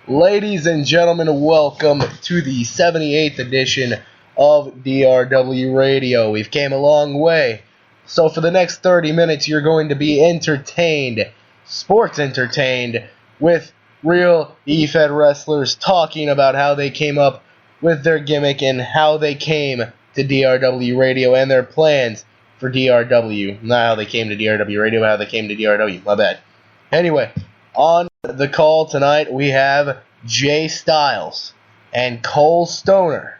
Ladies and gentlemen, welcome to the 78th edition of DRW Radio. We've came a long way. So for the next 30 minutes, you're going to be entertained, sports entertained, with real E-Fed wrestlers talking about how they came up with their gimmick and how they came to DRW Radio and their plans for DRW. Not how they came to DRW Radio, but how they came to DRW. My bad. Anyway, on the call tonight, we have Jay Styles and Cole Stoner.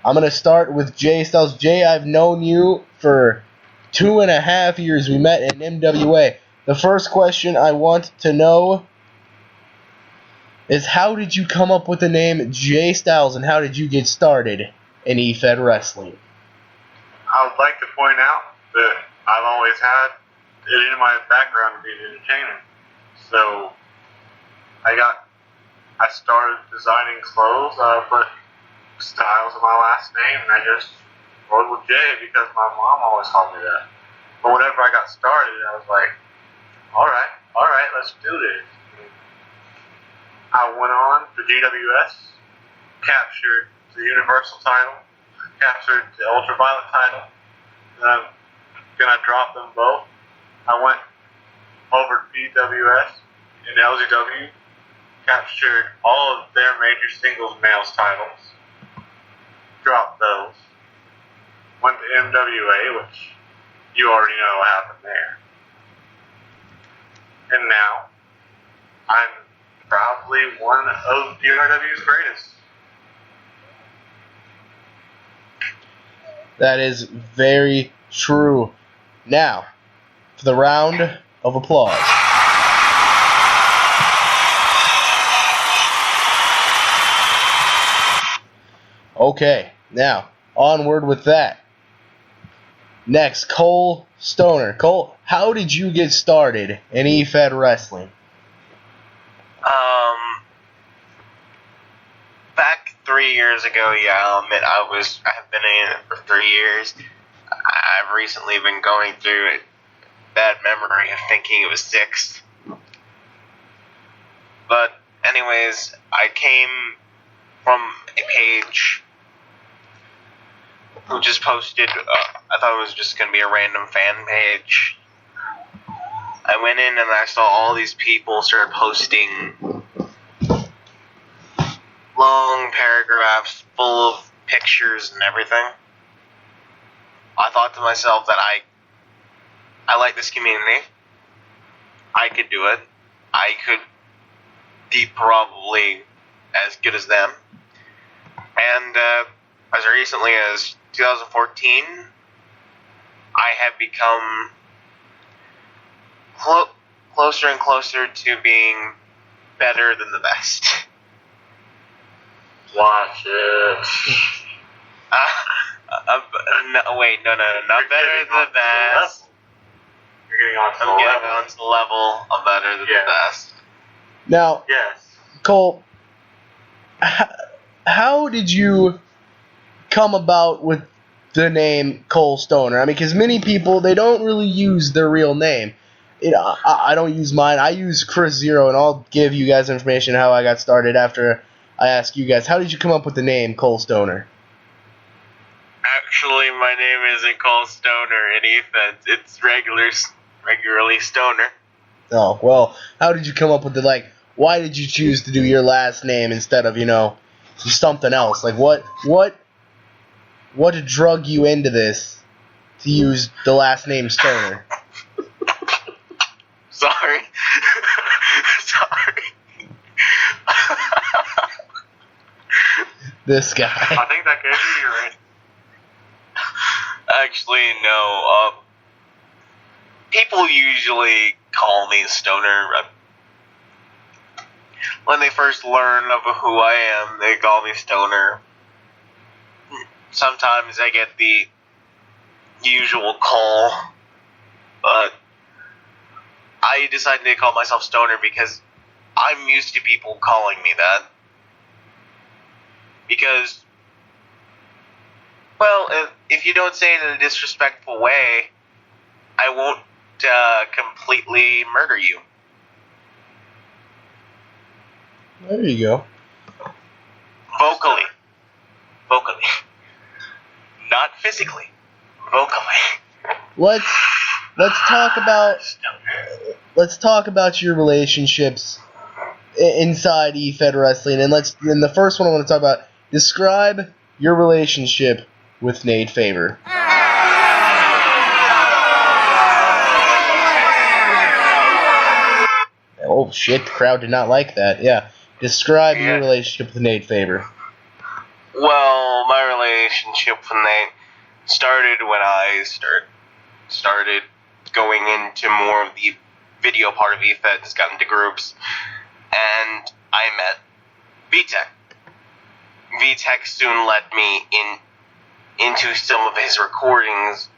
I'm going to start with Jay Styles. Jay, I've known you for 2.5 years. We met in MWA. The first question I want to know is, how did you come up with the name Jay Styles, and how did you get started in E-Fed Wrestling? I would like to point out that I've always had it in my background to be an entertainer. So I started designing clothes. I put Styles in my last name, and I just rolled with Jay because my mom always called me that. But whenever I got started, I was like, all right, let's do this. And I went on to GWS, captured the Universal title, captured the Ultraviolet title, and then I dropped them both. I went over to PWS and LGW, captured all of their major singles males titles, dropped those, went to MWA, which you already know what happened there. And now, I'm probably one of DRW's greatest. That is very true. Now, for the round of applause. Okay, now, onward with that. Next, Cole Stoner. Cole, how did you get started in E-Fed Wrestling? Back 3 years ago, I'll admit I have been in it for 3 years. I've recently been going through a bad memory of thinking it was 6. But anyways, I came from a page who just posted, I thought it was just going to be a random fan page. I went in and I saw all these people start posting long paragraphs full of pictures and everything. I thought to myself that I like this community. I could do it. I could be probably as good as them. And as recently as 2014, I have become closer and closer to being better than the best. Watch it. No, not better than the best. You're getting on to the level. I'm getting on to the level of better than the best. Now, yes. Cole, how did you come about with the name Cole Stoner? I mean, because many people, they don't really use their real name. I don't use mine. I use Chris Zero, and I'll give you guys information how I got started after I ask you guys. How did you come up with the name Cole Stoner? Actually, my name isn't Cole Stoner in E-Fed. It's regularly Stoner. Oh, well, how did you come up with the, why did you choose to do your last name instead of, something else? What drug you into this to use the last name Stoner? Sorry. Sorry. This guy. I think that gave you your answer. Actually, no. People usually call me Stoner. When they first learn of who I am, they call me Stoner. Sometimes I get the usual call, but I decided to call myself Stoner because I'm used to people calling me that. Because, well, if you don't say it in a disrespectful way, I won't completely murder you. There you go. Vocally. Not physically. Vocally. Let's talk about your relationships inside eFed Wrestling, and the first one I want to talk about. Describe your relationship with Nate Faber. Oh shit! The crowd did not like that. Yeah, describe your relationship with Nate Faber. Well, my relationship with Nate started when I started going into more of the video part of eFed, just got into groups, and I met VTech. VTech soon let me into some of his recordings,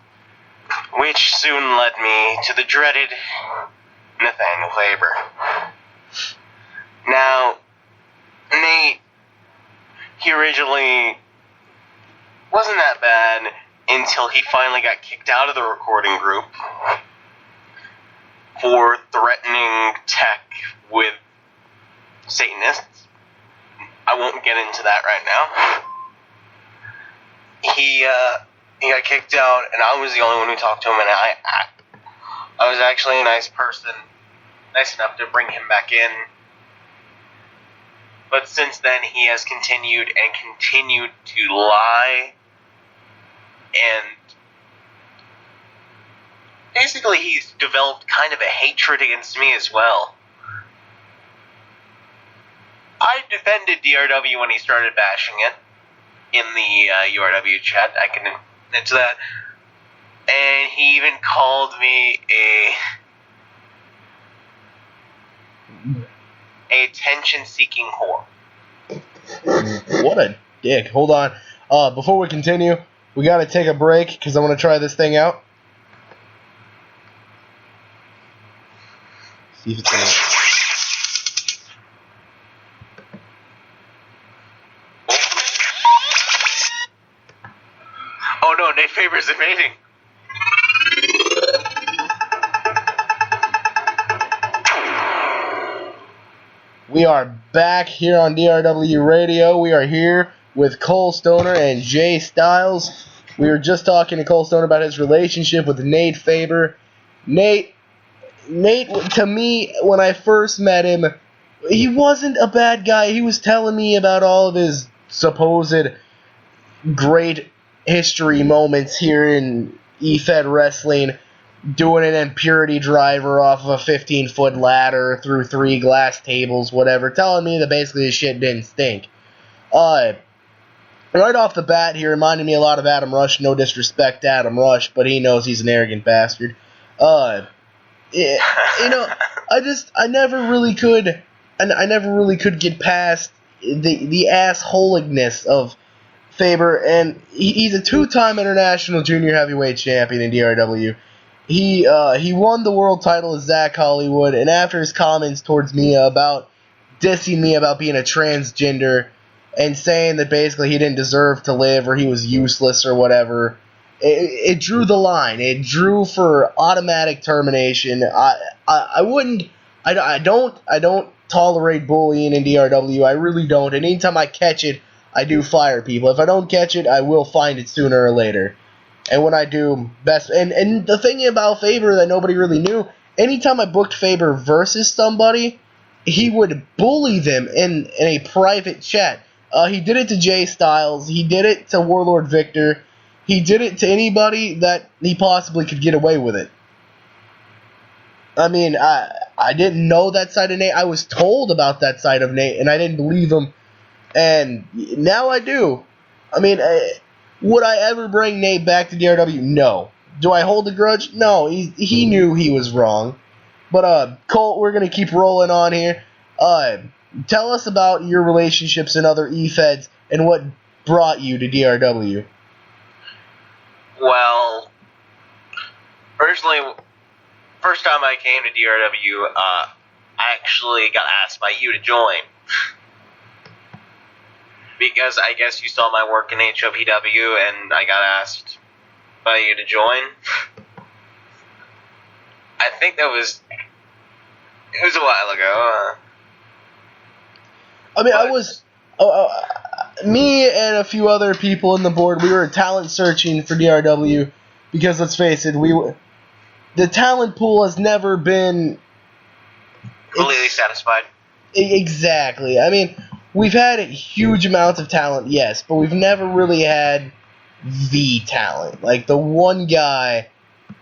which soon led me to the dreaded Nathaniel Faber. Now, Nate, he originally wasn't that bad until he finally got kicked out of the recording group for threatening Tech with Satanists. I won't get into that right now. He got kicked out, and I was the only one who talked to him, and I was actually a nice person, nice enough to bring him back in. But since then, he has continued to lie, and basically he's developed kind of a hatred against me as well. I defended DRW when he started bashing it in the URW chat. I can admit to that. And he even called me a attention-seeking whore. What a dick. Hold on. Before we continue, we gotta take a break because I want to try this thing out. See if it's gonna... Oh no, Nate Faber's invading. We are back here on DRW Radio. We are here with Cole Stoner and Jay Styles. We were just talking to Cole Stoner about his relationship with Nate Faber. Nate, to me, when I first met him, he wasn't a bad guy. He was telling me about all of his supposed great history moments here in eFed Wrestling, doing an impurity driver off of a 15-foot ladder through 3 glass tables, whatever, telling me that basically his shit didn't stink. Right off the bat, he reminded me a lot of Adam Rush. No disrespect to Adam Rush, but he knows he's an arrogant bastard. I never really could get past the assholiness of Faber, and he's a 2-time international junior heavyweight champion in DRW. He won the world title with Zach Hollywood, and after his comments towards me about dissing me about being a transgender and saying that basically he didn't deserve to live or he was useless or whatever, it drew the line. It drew for automatic termination. I don't tolerate bullying in DRW. I really don't. And anytime I catch it, I do fire people. If I don't catch it, I will find it sooner or later. And when I do, best. And the thing about Faber that nobody really knew, anytime I booked Faber versus somebody, he would bully them in a private chat. He did it to Jay Styles. He did it to Warlord Victor. He did it to anybody that he possibly could get away with it. I mean, I didn't know that side of Nate. I was told about that side of Nate, and I didn't believe him. And now I do. I mean, would I ever bring Nate back to DRW? No. Do I hold a grudge? No. He knew he was wrong. But, Colt, we're going to keep rolling on here. Tell us about your relationships in other eFeds and what brought you to DRW. Well, originally, first time I came to DRW, I actually got asked by you to join. Because I guess you saw my work in HOPW and I got asked by you to join. I think it was a while ago. I mean, me and a few other people in the board, we were talent searching for DRW because, let's face it, the talent pool has never been completely satisfied. Exactly. I mean, we've had huge amounts of talent, yes, but we've never really had the talent. Like, the one guy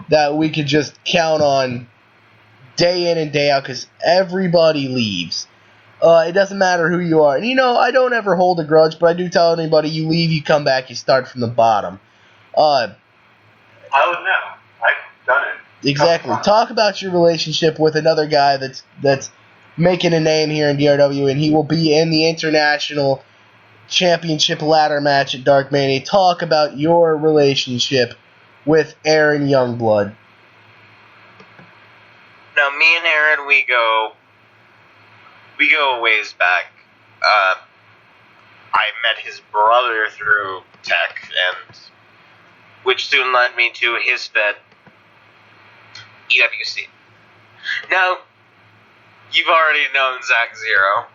that we could just count on day in and day out, because everybody leaves. It doesn't matter who you are. And, I don't ever hold a grudge, but I do tell anybody, you leave, you come back, you start from the bottom. I would know. I've done it. Exactly. Talk about your relationship with another guy that's making a name here in DRW, and he will be in the International Championship ladder match at Dark Mania. Talk about your relationship with Aaron Youngblood. Now, me and Aaron, we go a ways back. I met his brother through tech, and which soon led me to his fed, EWC. Now, you've already known Zach Zero.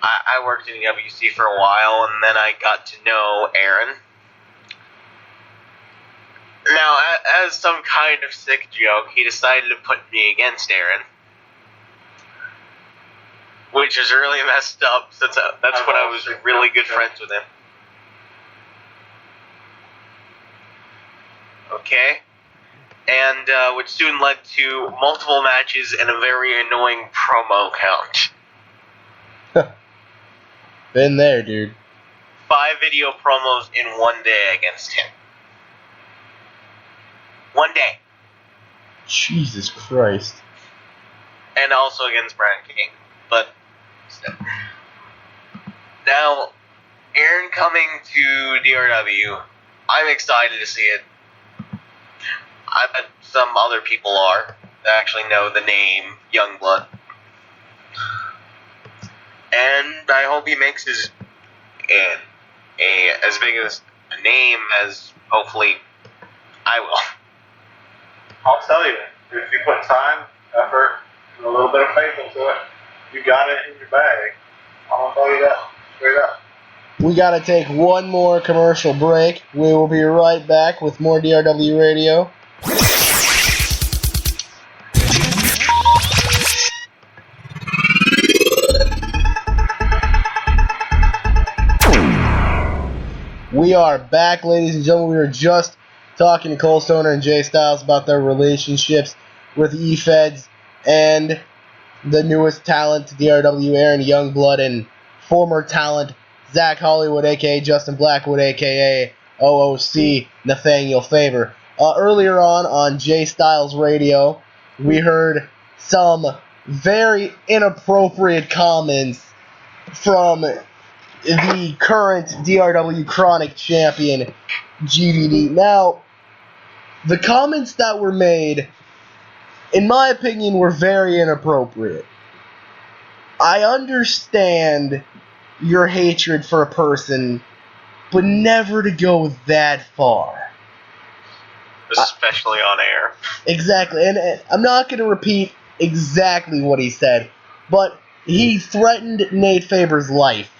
I worked in EWC for a while, and then I got to know Aaron. Now, as some kind of sick joke, he decided to put me against Aaron. Which is really messed up, since that's when I was really good friends with him. Okay? And which soon led to multiple matches and a very annoying promo count. Been there, dude. 5 video promos in one day against him. One day. Jesus Christ. And also against Brian King. But still. Now, Aaron coming to DRW, I'm excited to see it. I bet some other people are that actually know the name Youngblood. And I hope he makes his as big as a name as hopefully I will. I'll tell you, if you put time, effort, and a little bit of faith into it, you got it in your bag. I'll tell you that straight up. We got to take one more commercial break. We will be right back with more DRW Radio. We are back, ladies and gentlemen. We were just talking to Cole Stoner and Jay Styles about their relationships with E-Feds and the newest talent to DRW, Aaron Youngblood, and former talent Zach Hollywood, a.k.a. Justin Blackwood, a.k.a. OOC Nathaniel Faber. Earlier on Jay Styles Radio, we heard some very inappropriate comments from the current DRW Chronic Champion, GVD. Now, the comments that were made, in my opinion, were very inappropriate. I understand your hatred for a person, but never to go that far. Especially on air. Exactly, and I'm not going to repeat exactly what he said, but he threatened Nate Faber's life.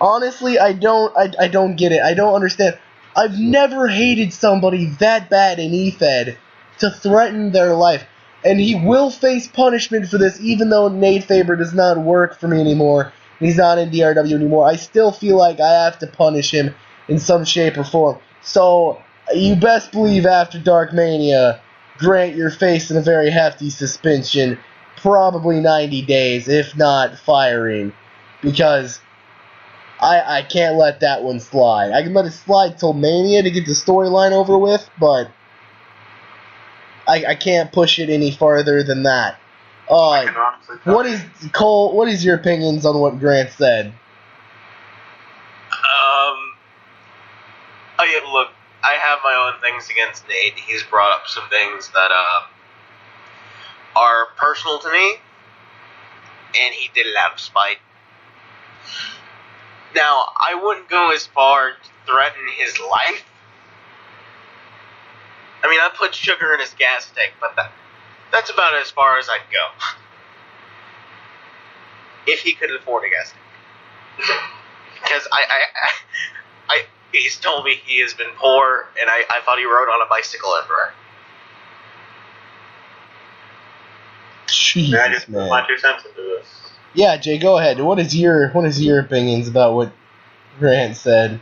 Honestly, I don't get it. I don't understand. I've never hated somebody that bad in E-Fed to threaten their life. And he will face punishment for this, even though Nate Faber does not work for me anymore. He's not in DRW anymore. I still feel like I have to punish him in some shape or form. So, you best believe after Dark Mania, Grant, you're facing a very hefty suspension. Probably 90 days, if not firing. Because I can't let that one slide. I can let it slide till Mania to get the storyline over with, but I can't push it any farther than that. What is Cole? What is your opinions on what Grant said? Look, I have my own things against Nate. He's brought up some things that are personal to me, and he did it out of spite. Now, I wouldn't go as far to threaten his life. I mean, I put sugar in his gas tank, but that's about as far as I'd go. If he could afford a gas tank. Because he's told me he has been poor, and I thought he rode on a bicycle everywhere. Jesus, I just put man. my 2 cents into this. Yeah, Jay, go ahead. What is your opinions about what Grant said?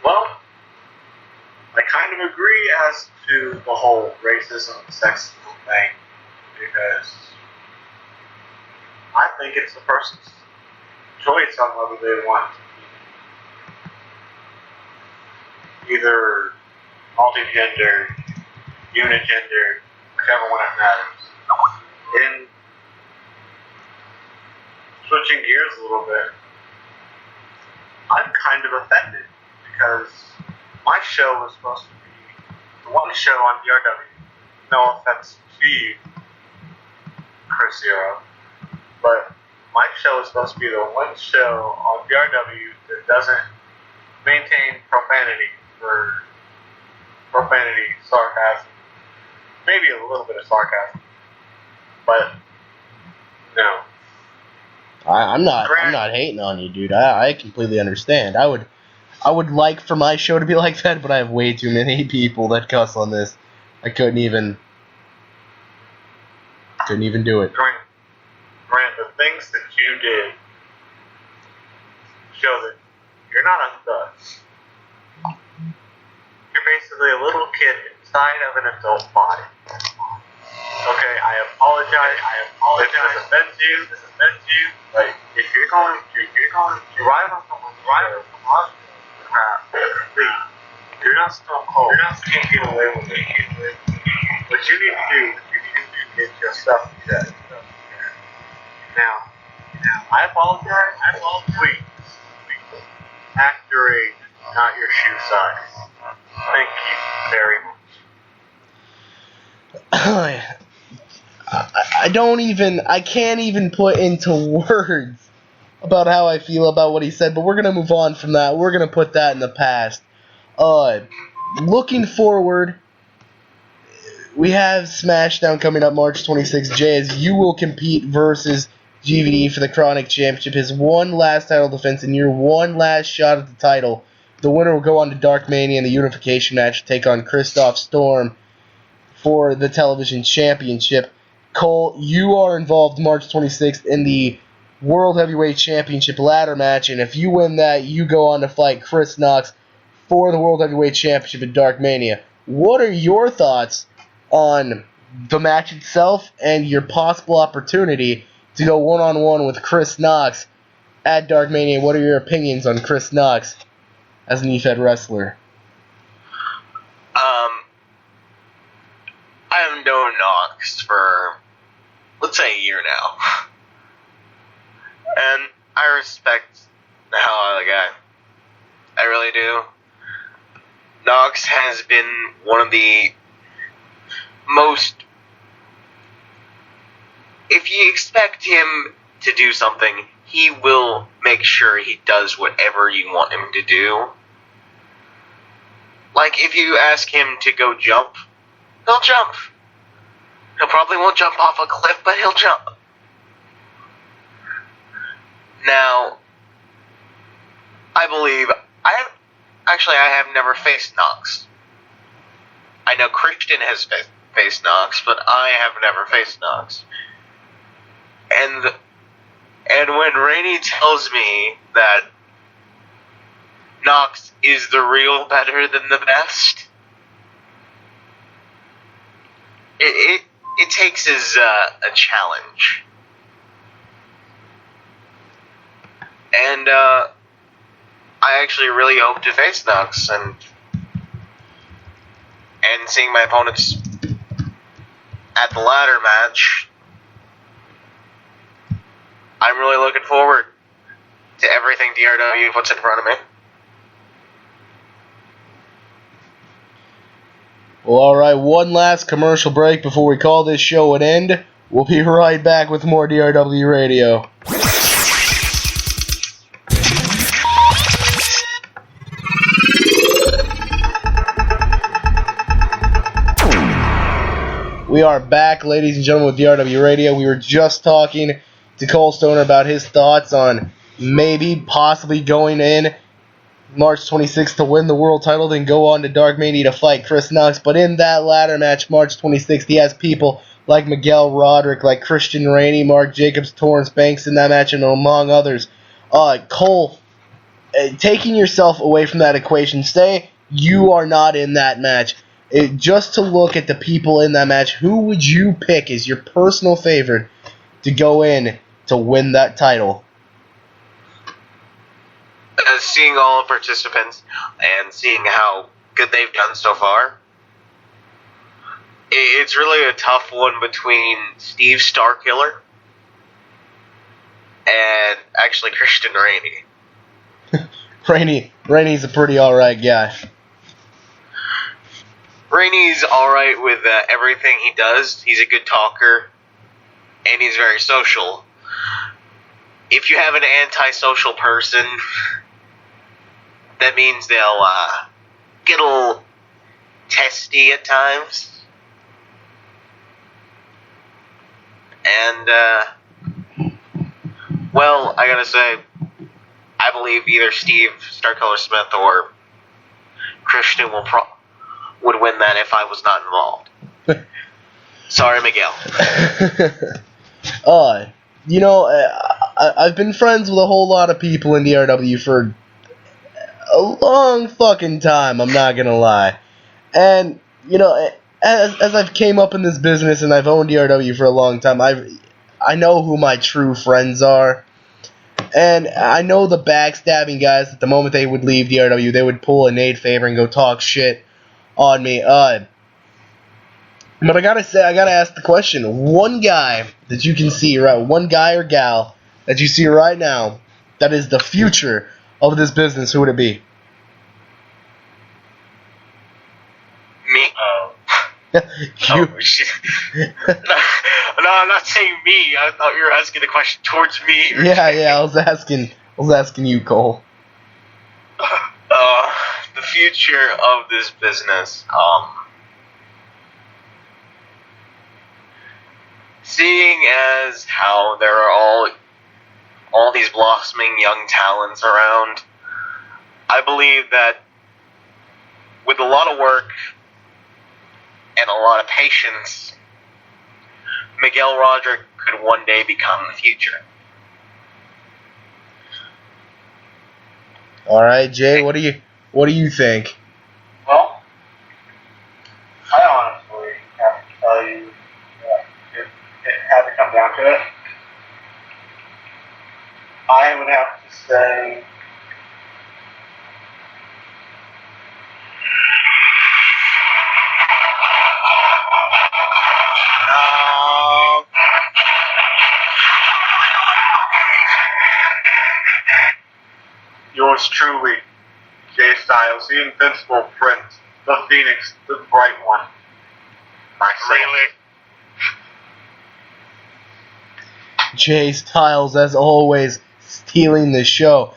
Well, I kind of agree as to the whole racism and sexism thing, because I think it's the person's choice on whether they want to be either multigender, unigender, whichever one it matters. And switching gears a little bit, I'm kind of offended because my show was supposed to be the one show on DRW. No offense to you, Chris Zero, but my show is supposed to be the one show on DRW that doesn't maintain profanity, sarcasm, maybe a little bit of sarcasm, but no. I'm not hating on you, dude. I completely understand. I would like for my show to be like that, but I have way too many people that cuss on this. I couldn't even do it. Grant, the things that you did show that you're not a thug. You're basically a little kid inside of an adult body. Okay, I apologize. This offends you. Like, if you're going to ride on someone's crap, please, you're not Stone Cold. You can't get away with it. What you need to do is get your stuff together. Now, I apologize. Please, act your age, not your shoe size. Thank you very much. I can't even put into words about how I feel about what he said, but we're going to move on from that. We're going to put that in the past. Looking forward, we have SmackDown coming up March 26th. Jay, as you will compete versus GVD for the Chronic Championship, his one last title defense and your one last shot at the title. The winner will go on to Dark Mania in the unification match, take on Christoph Storm for the television championship. Cole, you are involved March 26th in the World Heavyweight Championship ladder match, and if you win that, you go on to fight Chris Knox for the World Heavyweight Championship at Dark Mania. What are your thoughts on the match itself and your possible opportunity to go one-on-one with Chris Knox at Dark Mania? What are your opinions on Chris Knox as an E-Fed wrestler? I have known Knox for, let's say, a year now. And I respect the hell out of the guy. I really do. Knox has been one of the most... If you expect him to do something, he will make sure he does whatever you want him to do. Like, if you ask him to go jump, he'll jump. He'll probably won't jump off a cliff, but he'll jump. Now, I believe... I have never faced Knox. I know Christian has faced Knox, but I have never faced Knox. And when Rainey tells me that Knox is the real better than the best, it takes as a challenge. And I actually really hope to face Knox, and seeing my opponents at the ladder match, I'm really looking forward to everything DRW puts in front of me. Well, alright, one last commercial break before we call this show an end. We'll be right back with more DRW Radio. We are back, ladies and gentlemen, with DRW Radio. We were just talking to Cole Stoner about his thoughts on maybe possibly going in March 26th to win the world title, then go on to Dark Mania to fight Chris Knox. But in that ladder match, March 26th, he has people like Miguel Roderick, like Christian Rainey, Mark Jacobs, Torrance Banks in that match, and among others. Cole, taking yourself away from that equation, say you are not in that match. Just to look at the people in that match, who would you pick as your personal favorite to go in to win that title? Seeing all the participants and seeing how good they've done so far, it's really a tough one between Steve Starkiller and actually Christian Rainey. Rainey's a pretty alright guy. Rainey's alright with everything he does. He's a good talker, and he's very social. If you have an antisocial person, that means they'll get a little testy at times. And, well, I gotta say, I believe either Steve Starkiller Smith or Christian would win that if I was not involved. Sorry, Miguel. I've been friends with a whole lot of people in DRW for a long fucking time, I'm not gonna lie. And, as I've came up in this business and I've owned DRW for a long time, I know who my true friends are. And I know the backstabbing guys, at the moment they would leave DRW, they would pull a Nate Favor and go talk shit on me. But I gotta ask the question, one guy that you can see, right, one guy or gal that you see right now that is the future of this business, who would it be? Me. You. Oh, shit. No, I'm not saying me. I thought you were asking the question towards me. Yeah, I was asking you, Cole. The future of this business. Seeing as how there are all these blossoming young talents around, I believe that with a lot of work and a lot of patience, Miguel Roderick could one day become the future. All right, Jay, what do you think? Well, I honestly have to tell you that if it had to come down to it, I would have to say yours truly, Jay Styles, the Invincible Prince, the Phoenix, the Bright One. Really? Jay Styles, as always, stealing the show.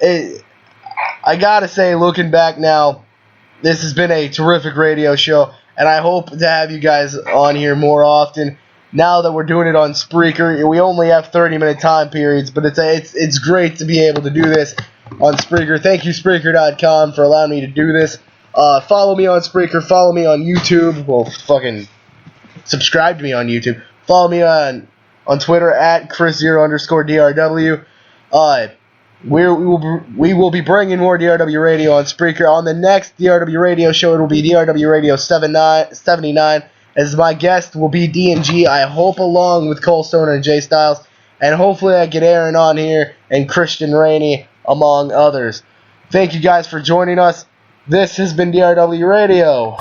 I gotta say, looking back now, this has been a terrific radio show, and I hope to have you guys on here more often. Now that we're doing it on Spreaker, we only have 30-minute time periods, but it's great to be able to do this on Spreaker. Thank you, Spreaker.com, for allowing me to do this. Follow me on Spreaker. Follow me on YouTube. Well, fucking subscribe to me on YouTube. Follow me on Twitter at Chris0_DRW. We will be bringing more DRW Radio on Spreaker. On the next DRW Radio show, it will be DRW Radio 79. As my guest will be D&G, I hope, along with Cole Stoner and Jay Styles. And hopefully I get Aaron on here and Christian Rainey, among others. Thank you guys for joining us. This has been DRW Radio.